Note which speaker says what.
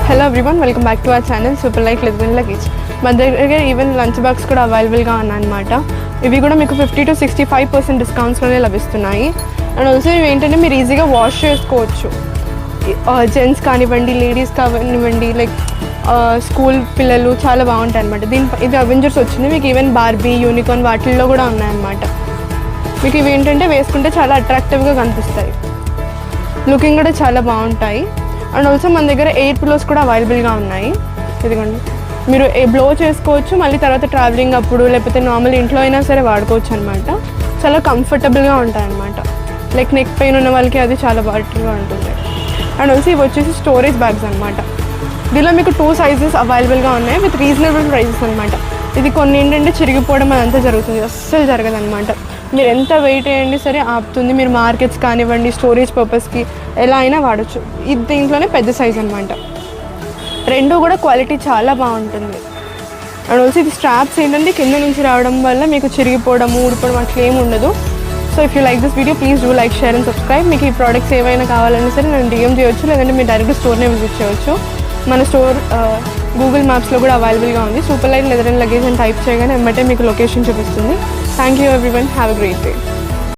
Speaker 1: Hello everyone, welcome back to our channel super light లెగ్బిన్ luggage. మన దగ్గర even lunch box కూడా అవైలబుల్గా ఉన్నాయన్నమాట. ఇవి కూడా మీకు 50 to 65% డిస్కౌంట్స్లోనే లభిస్తున్నాయి. అండ్ ఆల్సో ఇవి ఏంటంటే మీరు ఈజీగా వాష్ చేసుకోవచ్చు. జెంట్స్ కానివ్వండి, లేడీస్ కానివ్వండి, లైక్ స్కూల్ పిల్లలు చాలా బాగుంటాయి అనమాట. ఇది అవెంజర్స్ వచ్చింది. మీకు ఈవెన్ బార్బీ, యూనికార్న్ వాటిల్లో కూడా ఉన్నాయన్నమాట. మీకు ఇవి ఏంటంటే వేసుకుంటే చాలా అట్రాక్టివ్గా కనిపిస్తాయి, లుకింగ్ కూడా చాలా బాగుంటాయి. అండ్ ఆల్సో మన దగ్గర ఎయిర్ పిల్లోస్ కూడా అవైలబుల్గా ఉన్నాయి. ఇదిగోండి, మీరు బ్లో చేసుకోవచ్చు, మళ్ళీ తర్వాత ట్రావెలింగ్ అప్పుడు లేకపోతే నార్మల్ ఇంట్లో అయినా సరే వాడుకోవచ్చు అనమాట. చాలా కంఫర్టబుల్గా ఉంటాయి అన్నమాట. లైక్ నెక్ పెయిన్ ఉన్న వాళ్ళకి అది చాలా బాగా ఉంటుంది. అండ్ ఆల్సో ఇవి వచ్చేసి స్టోరేజ్ బ్యాగ్స్ అనమాట. దీనిలో మీకు 2 సైజెస్ అవైలబుల్గా ఉన్నాయి విత్ రీజనబుల్ ప్రైజెస్ అనమాట. ఇది కొన్ని ఏంటంటే చిరిగిపోవడం అదంతా జరుగుతుంది, అస్సలు జరగదనమాట. మీరు ఎంత వెయిట్ వేయండి సరే ఆపుతుంది. మీరు మార్కెట్స్ కానివ్వండి, స్టోరేజ్ పర్పస్కి ఎలా అయినా వాడచ్చు. ఇది దీంట్లోనే పెద్ద సైజ్ అనమాట. రెండు కూడా క్వాలిటీ చాలా బాగుంటుంది. అండ్ ఆల్సో ఇది స్ట్రాప్స్ ఏంటంటే కింద నుంచి రావడం వల్ల మీకు చిరిగిపోవడం, ఊడిపోవడం అట్లా ఏమి ఉండదు. So if you like this video please do like, share and subscribe. మీకు ఈ ప్రోడక్ట్స్ ఏమైనా కావాలన్నా సరే నేను DM చేయొచ్చు, లేదంటే మీరు డైరెక్ట్ స్టోర్నే విజిట్ చేయవచ్చు. మన స్టోర్ గూగుల్ మ్యాప్స్లో కూడా అవైలబుల్గా ఉంది. Super light leather and luggage అని టైప్ చేయగానే వెంబటే మీకు లొకేషన్ చూపిస్తుంది. Thank you everyone, have a great day.